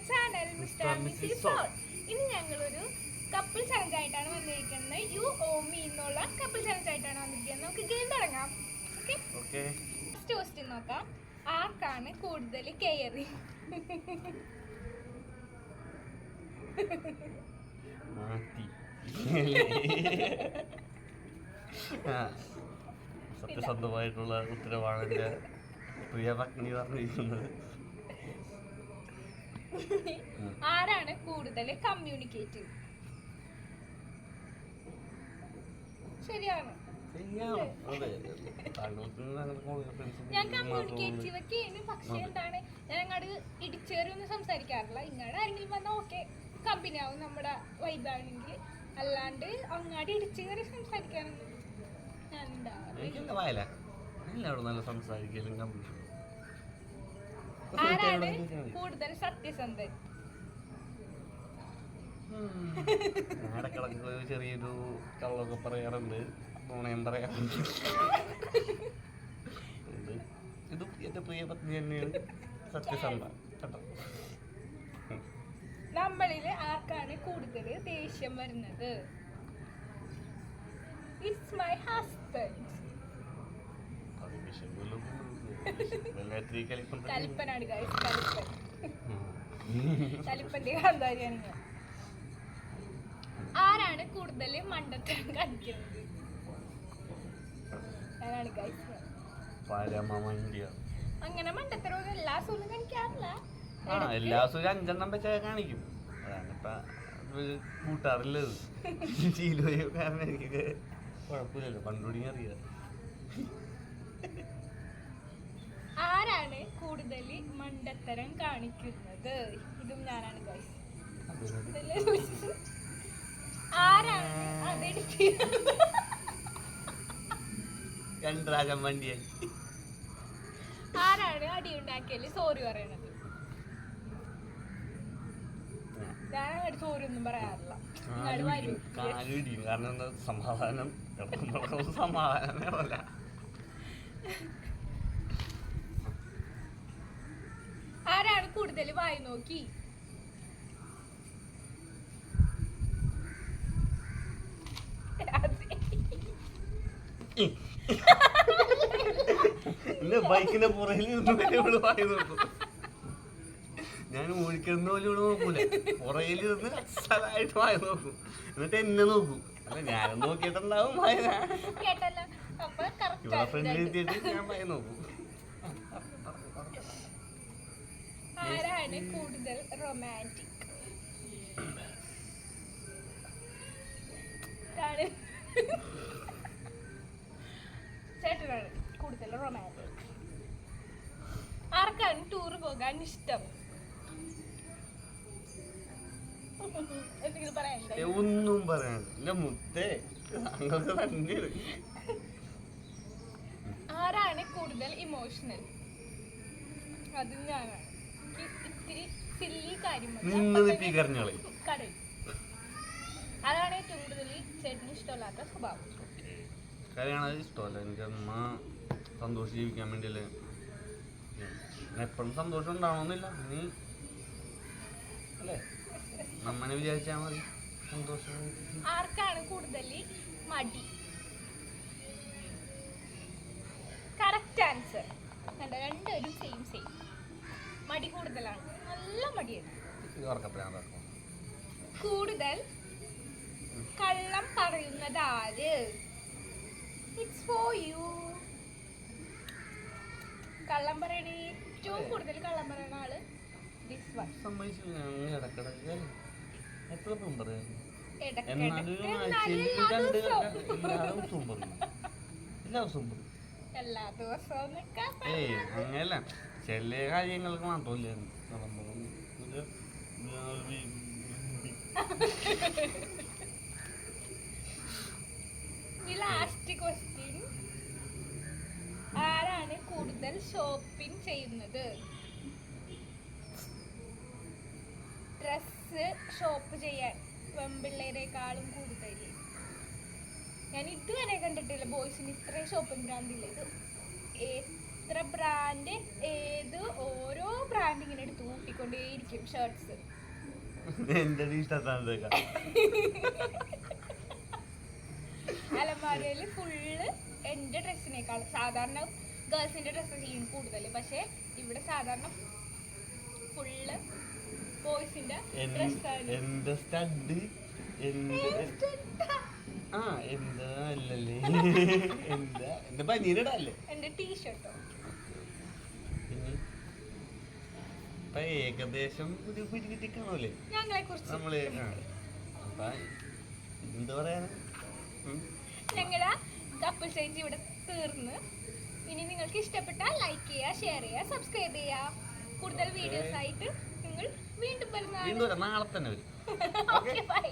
Channel mister മിസ്സി soul. ഇന്ന് ഞങ്ങളൊരു couple challenge ആയിട്ടാണ് വന്നിരിക്കുന്നത്. യു ഓ മീ എന്നുള്ള കപ്പിൾ ചലഞ്ച് ആയിട്ടാണ് വന്നിരിക്കുന്നത്. നമുക്ക് ഗെയിം തുടങ്ങാം. ഓക്കെ, ഫസ്റ്റ് ക്വസ്റ്റ്യൻ നോക്കാം. ആർക്കാണ് കൂടുതൽ കെയറിങ്? സത്യസന്ധമായിട്ടുള്ള ഉത്തരവാണ് എന്റെ പ്രിയ പത്നി പറഞ്ഞിരിക്കുന്നത്. ആരാണ് കൂടുതൽ കമ്മ്യൂണിക്കേറ്റീവ്? ശരിയാണ്, ഞാൻ കമ്മ്യൂണിക്കേറ്റീവ് ഒക്കെയാണ്. പക്ഷെ എന്താണ്, ഞാൻ അങ്ങോട്ട് ഇടിച്ചേറി ഒന്നും സംസാരിക്കാറില്ല. ഇങ്ങോട്ട് ആരെങ്കിലും വന്നാൽ ഓക്കെ, കമ്പനി ആവും, നമ്മുടെ വൈബാണെങ്കിൽ. അല്ലാണ്ട് അങ്ങാടി ഇടിച്ചേറി സംസാരിക്കാനൊന്നും ഞാൻ ഉണ്ടാവാറില്ല. ആരാണ് കൂടുതൽ സത്യസന്ധൻ? ഇടക്കിടക്ക് ചെറിയൊരു കള്ളൊക്കെ പറയാറുണ്ട്, നുണയും പറയാറുണ്ട്. ഇത് എന്റെ പ്രിയ പത്നി തന്നെയാണ് സത്യസന്ധ കേട്ടോ. നമ്മളില് ആർക്കാണ് കൂടുതൽ ദേഷ്യം വരുന്നത്? It's my husband. കലിപ്പനാണ് ഗൈസ്, കലിപ്പൻ. കലിപ്പന്റെ കാന്താരിയാണ് ഞാൻ. ആരാണ് കൂടുതൽ മണ്ടത്തരം കാണിക്കുന്നത്? ഞാനാണ് ഗൈസ്. അങ്ങനെ മണ്ടത്തരം എല്ലാ ദിവസവും കാണിക്കാറില്ല. എല്ലാ ദിവസവും 5 വെച്ച കാണിക്കും. അതാണിപ്പ കൂട്ടാറില്ലത്. ശീലയോ കാരണം എനിക്ക് കുഴപ്പമില്ലല്ലോ, കണ്ടുപിടിക്കാൻ അറിയാം. ആരാണ് കൂടുതൽ മണ്ടത്തരം കാണിക്കുന്നത്? ഇതും ഞാനാണ് ഗൈസ്. ആരാണ് അതെടുത്ത് രണ്ടാകം വണ്ടിയായി? ആരാണ് അടിയുണ്ടാക്കിയാല് സോറി പറയണത്? ഞാൻ സോറി ഒന്നും പറയാറില്ല. കാരണം സമാധാനം സമാധാനമല്ല. ആരാണ് കൂടുതൽ വായി നോക്കി? ബൈക്കിന്റെ പുറകിൽ വായി നോക്കും. ഞാൻ ഓടിക്കുന്ന പോലെ ഇവിടെ നോക്കൂല, പുറകിലിരുന്ന് അസലായിട്ട് വായി നോക്കും. എന്നിട്ട് എന്നെ നോക്കും. അല്ല, ഞാനും നോക്കിയിട്ടുണ്ടാവും ഇവിടെ ഫ്രണ്ടിലെത്തിയിട്ട് ഞാൻ വായി നോക്കും. ആരാണ് കൂടുതൽ റൊമാൻറ്റിക്? ചേട്ടനാണ് കൂടുതൽ റൊമാൻറ്റിക്. ആർക്കാണ് ടൂർ പോകാൻ ഇഷ്ടം? എന്തെങ്കിലും പറയാനുണ്ടോ? ഒന്നും പറയാനില്ല മുത്തേ, തന്നെ. ആരാണ് കൂടുതൽ ഇമോഷണൽ? അത് ഞാനാണ്. ഇത്തിരി സില്ലി കാര്യം കടൽ. അതാണ് ഏറ്റവും കൂടുതൽ ചേട്ടന് ഇഷ്ടമല്ലാത്ത സ്വഭാവം. കാര്യമാണ് ഇഷ്ടമല്ല. എനിക്ക് അമ്മ സന്തോഷം ജീവിക്കാൻ വേണ്ടിയല്ലേ. എപ്പോഴും സന്തോഷം ഉണ്ടാവണമെന്നില്ല, നീ അല്ലേ, നമ്മനെ വിചാരിച്ചാൽ മതി സന്തോഷം. ആർക്കാണ് കൂടുതൽ മടി? Correct answer. രണ്ടുപേരും സെയിം സെയിം. മടി കൂടുതലാണ്, നല്ല മടിയാണ്. കൂടുതൽ കള്ളം പറയുന്നത് ആര്? It's for you. കള്ളം പറയണ ഏറ്റവും കൂടുതൽ കള്ളം പറയുന്ന ആള് ദിസ് വൺ. എല്ലാ ദിവസവും അങ്ങനെയല്ല, ചില കാര്യങ്ങൾക്ക് മാത്രമല്ല. Last question. ആരാണ് കൂടുതൽ ഷോപ്പിംഗ് ചെയ്യുന്നത്? ഡ്രസ് ഷോപ്പ് ചെയ്യാൻ പെൺപിള്ളേരെക്കാളും കൂടുതൽ. ഞാൻ ഇതുവരെ കണ്ടിട്ടില്ല ബോയ്സിന് ഇത്രയും ഷോപ്പിംഗ് ഭ്രാന്തില്ല. ഇത് എത്ര ബ്രാൻഡ് ഏത് ഓരോ ബ്രാൻഡ് ഇങ്ങനെ എടുത്ത് കൂട്ടിക്കൊണ്ടേയിരിക്കും ഷർട്ട്സ്. എന്റെ ഇഷ്ടത്താണ് അലമാരയില് ഫുള്ള് എന്റെ ഡ്രസ്സിനേക്കാൾ സാധാരണ ഗേൾസിന്റെ ഡ്രസ്സ് ചെയ്യും കൂടുതൽ, പക്ഷെ ഇവിടെ സാധാരണ ഫുള്ള് ബോയ്സിന്റെ ഡ്രസ്സാണ്. എന്റെ സ്റ്റഡ് എന്താ അല്ലല്ലേ എന്റെ പനീരിടല്ലേ എന്റെ ടീഷർട്ടോ ഇപ്പൊ ഏകദേശം ഒരു പിടികിട്ടി കാണൂലേ ഞങ്ങളെ കുറിച്ച്. നമ്മള് അപ്പൊ എന്താ പറയാനാ ഞങ്ങളെ കപ്പിൾ സ്റ്റേജ് ഇവിടെ തീർന്ന്. ഇനി നിങ്ങൾക്ക് ഇഷ്ടപ്പെട്ടാൽ ലൈക്ക് ചെയ്യുക, ഷെയർ ചെയ്യുക, സബ്സ്ക്രൈബ് ചെയ്യുക. കൂടുതൽ വീഡിയോസ് ആയിട്ട് നിങ്ങൾ വീണ്ടും വരുന്നതാണ്. നാളെ തന്നെ വരും. Okay bye.